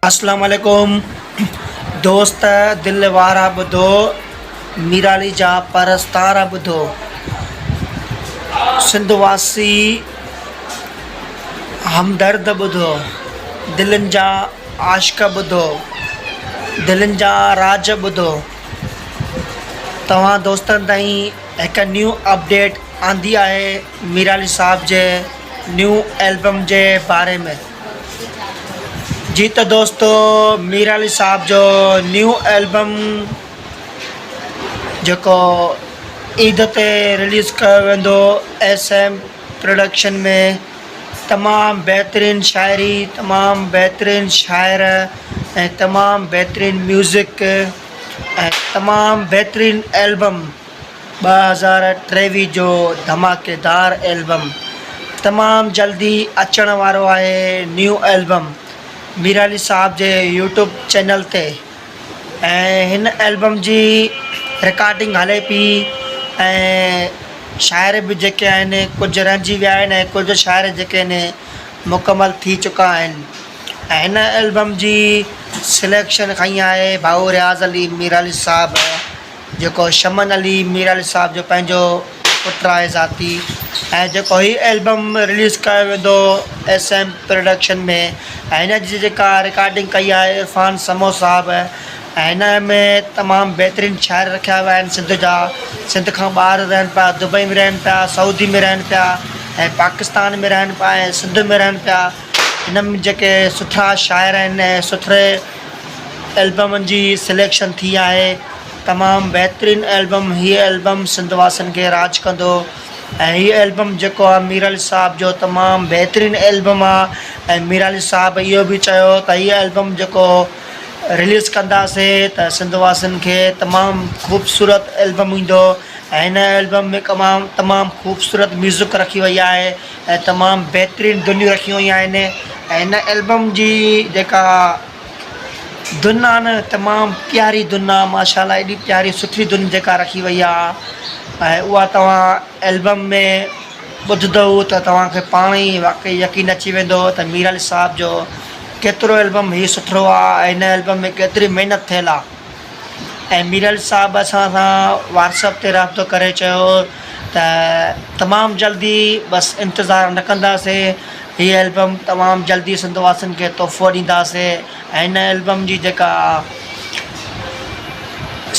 अस्सलाम वालेकुम दोस्त दिल वारा ॿुधो मीराली जा परस्तार ॿुधो सिंधवासी हमदर्द ॿुधो दिलनि जा आशिक़ ॿुधो दिलनि जा राज ॿुधो। तव्हां दोस्तनि ताईं हिकु न्यू अपडेट आंदी आहे मीराली साहब जे न्यू एल्बम जे बारे में। जी तो दोस्तों मीराली साहब जो न्यू एल्बम जो ईद ते रिलीज़ कयो वेंदो SM प्रोडक्शन में। तमाम बेहतरीन शायरी, तमाम बेहतरीन शायर ऐं तमाम बेहतरीन म्यूज़िक ऐं तमाम बेहतरीन एल्बम 2023 जो धमाकेदार एल्बम तमाम जल्दी अचण वारो आहे। न्यू एल्बम मीराली साहब जे यूट्यूब चैनल ते ऐं हिन एल्बम जी रिकॉर्डिंग हले पई ऐं शाइर भी जेके आहिनि कुझु रहिजी विया आहिनि ऐं कुझु शाइर जेके आहिनि मुकमल थी चुका आहिनि। ऐं हिन एल्बम जी सिलेक्शन खई आहे भाऊ रियाज़ अली मीराली साहब, जेको शमन अली मीराली साहब जो पंहिंजो पुटु आहे ज़ाती। ऐं जेको ही एल्बम रिलीज़ कयो वेंदो SM प्रोडक्शन में ऐं हिन जी जेका रिकॉर्डिंग कई आहे इरफान समो साहब। ऐं हिन में तमामु बहितरीन शाइर रखिया विया आहिनि सिंध जा। सिंध खां ॿाहिरि रहनि पिया, दुबई में रहनि पिया, सऊदी में रहनि पिया ऐं पाकिस्तान में रहनि पिया ऐं सिंध में रहनि पिया। हिन में जेके सुठा शाइर आहिनि ऐं सुठे एल्बमनि जी सिलेक्शन थी आहे। तमामु बहितरीन एल्बम, हीअ एल्बम सिंधवासियुनि खे राज कंदो। ऐं हीअ एल्बम जेको आहे मीराली साहब जो तमामु बहितरीन एल्बम आहे। ऐं मीराली साहब इहो बि चयो त हीअ एल्बम जेको रिलीज़ कंदासीं त सिंधवासियुनि खे तमामु ख़ूबसूरत एल्बम ईंदो। ऐं हिन एल्बम में तमामु ख़ूबसूरत म्यूज़िक रखी वई आहे ऐं तमामु बहितरीन धुनियूं रखी वई आहिनि। ऐं हिन एल्बम जी जेका धुन आहे न तमामु प्यारी धुन आहे, माशाल्लाह एॾी प्यारी सुठी धुन जेका रखी वई आहे ऐं उहा तव्हां एल्बम में ॿुधंदव त तव्हांखे पाण ई वाक़ई यकीन अची वेंदो त मीराली साहब जो केतिरो एल्बम हीउ सुठो आहे ऐं हिन एल्बम में केतिरी महिनत थियल आहे। ऐं मीराली साहब असां सां व्हाट्सअप ते राब्तो करे चयो त तमामु जल्दी बसि इंतज़ारु न कंदासीं, हीअ एल्बम तमामु जल्दी सिंधवासियुनि खे तोहफ़ो ॾींदासीं। ऐं हिन एल्बम जी जेका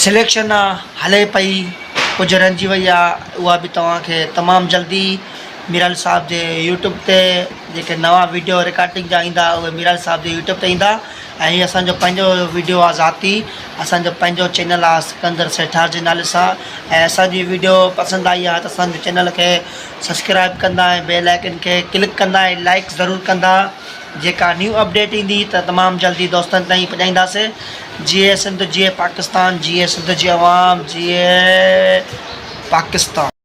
सिलेक्शन आहे हले पई, कुझु रहिजी वई आहे, उहा बि तव्हांखे तमामु जल्दी मीराली साहब जे यूट्यूब ते जेके नवां वीडियो रिकॉर्डिंग जा ईंदा उहे मीराली साहब जे यूट्यूब ते ईंदा। ऐं हीअ असांजो पंहिंजो वीडियो आहे ज़ाती, असांजो पंहिंजो चैनल आहे सिकंदर सेठार जे नाले सां। ऐं असांजी वीडियो पसंदि आई आहे त असांजे चैनल खे सब्सक्राइब कंदा ऐं बेल आइकन खे क्लिक कंदा ऐं लाइक ज़रूरु कंदा। जेका न्यू अपडेट ईंदी त तमामु जल्दी दोस्तनि ताईं पहुचाईंदासीं। जीए सिंध, जीए पाकिस्तान, जीए सिंध जी आवाम, जीए पाकिस्तान।